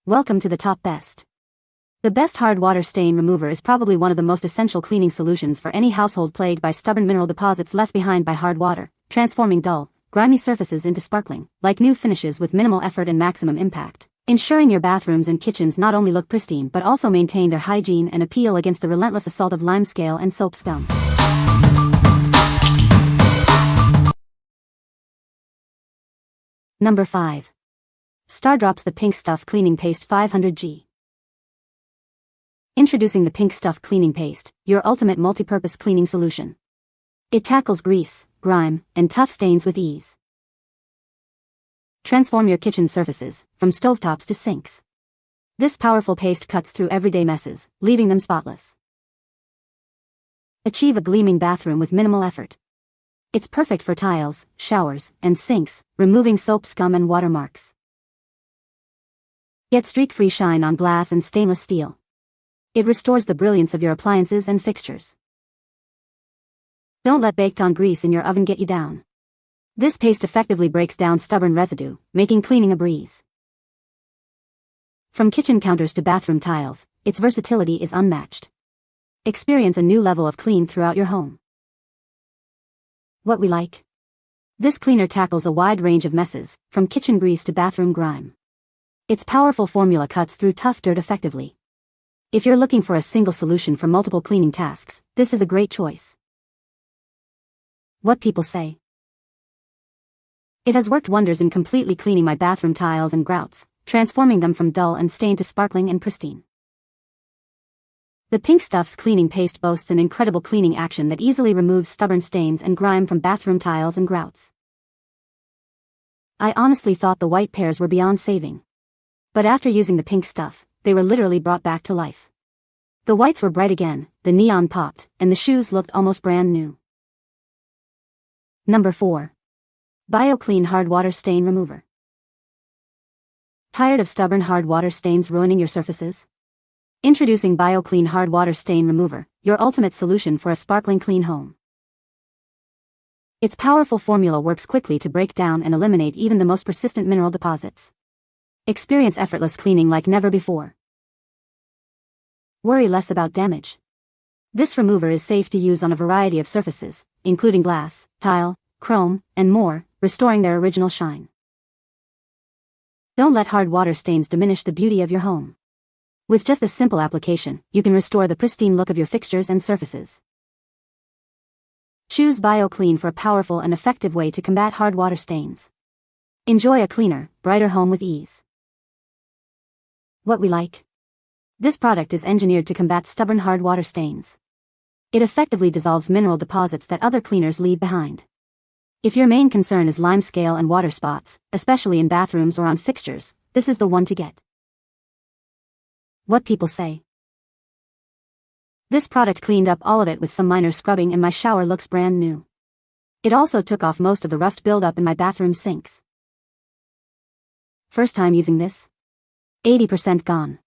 Welcome to the top best. The best hard water stain remover is probably one of the most essential cleaning solutions for any household plagued by stubborn mineral deposits left behind by hard water, transforming dull, grimy surfaces into sparkling, like new finishes with minimal effort and maximum impact, ensuring your bathrooms and kitchens not only look pristine but also maintain their hygiene and appeal against the relentless assault of limescale and soap scum. Number 5. Stardrops the Pink Stuff Cleaning Paste 500G. Introducing the Pink Stuff Cleaning Paste, your ultimate multi-purpose cleaning solution. It tackles grease, grime, and tough stains with ease. Transform your kitchen surfaces, from stovetops to sinks. This powerful paste cuts through everyday messes, leaving them spotless. Achieve a gleaming bathroom with minimal effort. It's perfect for tiles, showers, and sinks, removing soap scum and watermarks. Get streak-free shine on glass and stainless steel. It restores the brilliance of your appliances and fixtures. Don't let baked-on grease in your oven get you down. This paste effectively breaks down stubborn residue, making cleaning a breeze. From kitchen counters to bathroom tiles, its versatility is unmatched. Experience a new level of clean throughout your home. What we like? This cleaner tackles a wide range of messes, from kitchen grease to bathroom grime. Its powerful formula cuts through tough dirt effectively. If you're looking for a single solution for multiple cleaning tasks, this is a great choice. What people say? It has worked wonders in completely cleaning my bathroom tiles and grouts, transforming them from dull and stained to sparkling and pristine. The Pink Stuff's cleaning paste boasts an incredible cleaning action that easily removes stubborn stains and grime from bathroom tiles and grouts. I honestly thought the white pairs were beyond saving. But after using the Pink Stuff, they were literally brought back to life. The whites were bright again, the neon popped, and the shoes looked almost brand new. Number 4. Bioclean Hard Water Stain Remover. Tired of stubborn hard water stains ruining your surfaces? Introducing Bioclean Hard Water Stain Remover, your ultimate solution for a sparkling clean home. Its powerful formula works quickly to break down and eliminate even the most persistent mineral deposits. Experience effortless cleaning like never before. Worry less about damage. This remover is safe to use on a variety of surfaces, including glass, tile, chrome, and more, restoring their original shine. Don't let hard water stains diminish the beauty of your home. With just a simple application, you can restore the pristine look of your fixtures and surfaces. Choose Bioclean for a powerful and effective way to combat hard water stains. Enjoy a cleaner, brighter home with ease. What we like? This product is engineered to combat stubborn hard water stains. It effectively dissolves mineral deposits that other cleaners leave behind. If your main concern is limescale and water spots, especially in bathrooms or on fixtures, this is the one to get. What people say? This product cleaned up all of it with some minor scrubbing and my shower looks brand new. It also took off most of the rust buildup in my bathroom sinks. First time using this? 80% gone.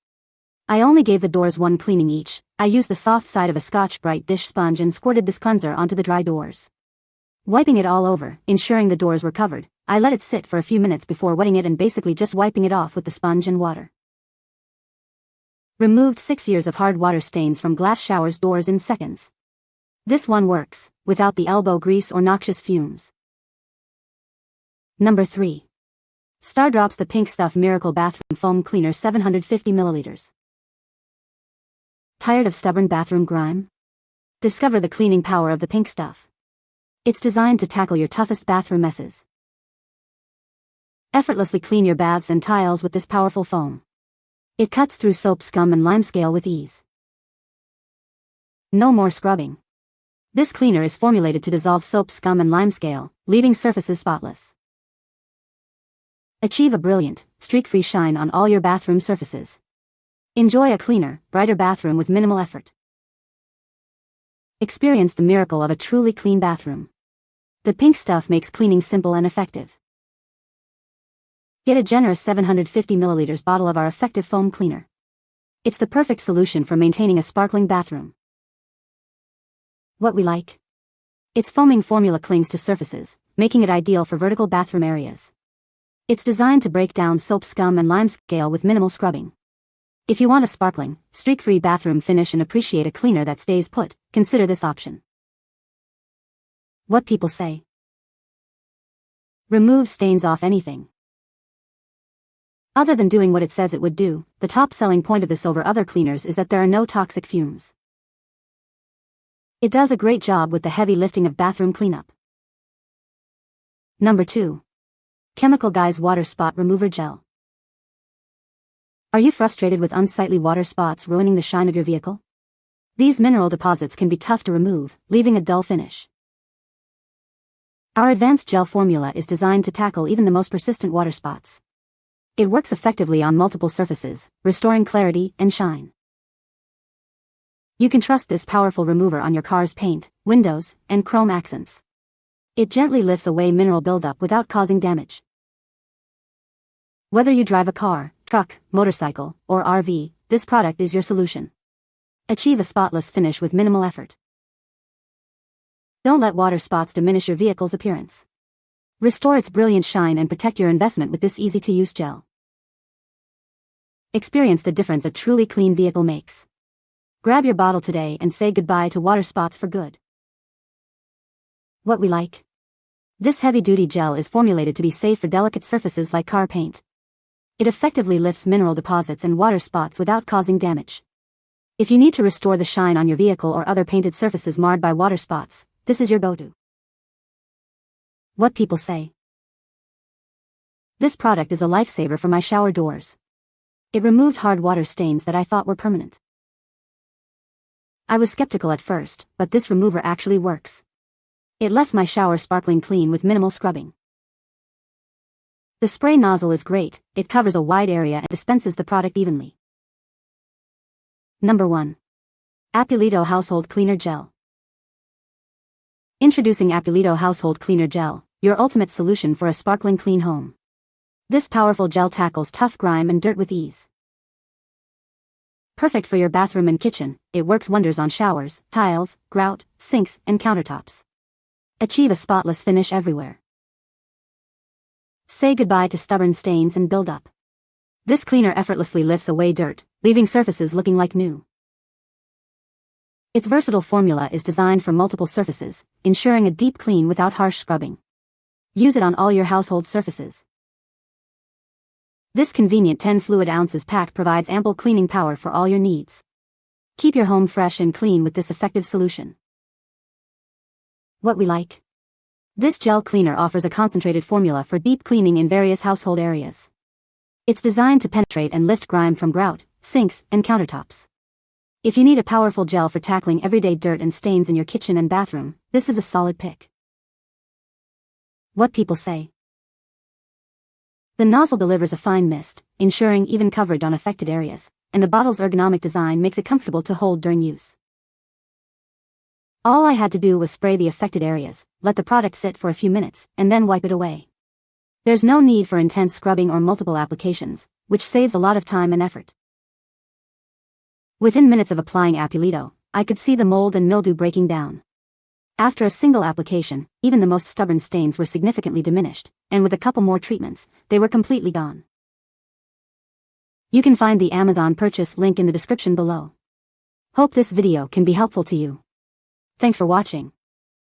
I only gave the doors one cleaning each. I used the soft side of a Scotch-Brite dish sponge and squirted this cleanser onto the dry doors. Wiping it all over, ensuring the doors were covered, I let it sit for a few minutes before wetting it and basically just wiping it off with the sponge and water. Removed 6 years of hard water stains from glass showers doors in seconds. This one works, without the elbow grease or noxious fumes. Number 3. Stardrops the Pink Stuff Miracle Bathroom Foam Cleaner 750 ml. Tired of stubborn bathroom grime? Discover the cleaning power of the Pink Stuff. It's designed to tackle your toughest bathroom messes. Effortlessly clean your baths and tiles with this powerful foam. It cuts through soap scum and limescale with ease. No more scrubbing. This cleaner is formulated to dissolve soap scum and limescale, leaving surfaces spotless. Achieve a brilliant, streak-free shine on all your bathroom surfaces. Enjoy a cleaner, brighter bathroom with minimal effort. Experience the miracle of a truly clean bathroom. The Pink Stuff makes cleaning simple and effective. Get a generous 750 ml bottle of our effective foam cleaner. It's the perfect solution for maintaining a sparkling bathroom. What we like? Its foaming formula clings to surfaces, making it ideal for vertical bathroom areas. It's designed to break down soap scum and limescale with minimal scrubbing. If you want a sparkling, streak-free bathroom finish and appreciate a cleaner that stays put, consider this option. What people say. Remove stains off anything. Other than doing what it says it would do, the top selling point of this over other cleaners is that there are no toxic fumes. It does a great job with the heavy lifting of bathroom cleanup. Number 2. Chemical Guys Water Spot Remover Gel. Are you frustrated with unsightly water spots ruining the shine of your vehicle? These mineral deposits can be tough to remove, leaving a dull finish. Our advanced gel formula is designed to tackle even the most persistent water spots. It works effectively on multiple surfaces, restoring clarity and shine. You can trust this powerful remover on your car's paint, windows, and chrome accents. It gently lifts away mineral buildup without causing damage. Whether you drive a car, truck, motorcycle, or RV, this product is your solution. Achieve a spotless finish with minimal effort. Don't let water spots diminish your vehicle's appearance. Restore its brilliant shine and protect your investment with this easy-to-use gel. Experience the difference a truly clean vehicle makes. Grab your bottle today and say goodbye to water spots for good. What we like. This heavy-duty gel is formulated to be safe for delicate surfaces like car paint. It effectively lifts mineral deposits and water spots without causing damage. If you need to restore the shine on your vehicle or other painted surfaces marred by water spots, this is your go-to. What people say. This product is a lifesaver for my shower doors. It removed hard water stains that I thought were permanent. I was skeptical at first, but this remover actually works. It left my shower sparkling clean with minimal scrubbing. The spray nozzle is great, it covers a wide area and dispenses the product evenly. Number 1. APULITO Household Cleaner Gel. Introducing APULITO Household Cleaner Gel, your ultimate solution for a sparkling clean home. This powerful gel tackles tough grime and dirt with ease. Perfect for your bathroom and kitchen, it works wonders on showers, tiles, grout, sinks, and countertops. Achieve a spotless finish everywhere. Say goodbye to stubborn stains and buildup. This cleaner effortlessly lifts away dirt, leaving surfaces looking like new. Its versatile formula is designed for multiple surfaces, ensuring a deep clean without harsh scrubbing. Use it on all your household surfaces. This convenient 10 fluid ounces pack provides ample cleaning power for all your needs. Keep your home fresh and clean with this effective solution. What we like. This gel cleaner offers a concentrated formula for deep cleaning in various household areas. It's designed to penetrate and lift grime from grout, sinks, and countertops. If you need a powerful gel for tackling everyday dirt and stains in your kitchen and bathroom, this is a solid pick. What people say. The nozzle delivers a fine mist, ensuring even coverage on affected areas, and the bottle's ergonomic design makes it comfortable to hold during use. All I had to do was spray the affected areas, let the product sit for a few minutes, and then wipe it away. There's no need for intense scrubbing or multiple applications, which saves a lot of time and effort. Within minutes of applying APULITO, I could see the mold and mildew breaking down. After a single application, even the most stubborn stains were significantly diminished, and with a couple more treatments, they were completely gone. You can find the Amazon purchase link in the description below. Hope this video can be helpful to you. Thanks for watching.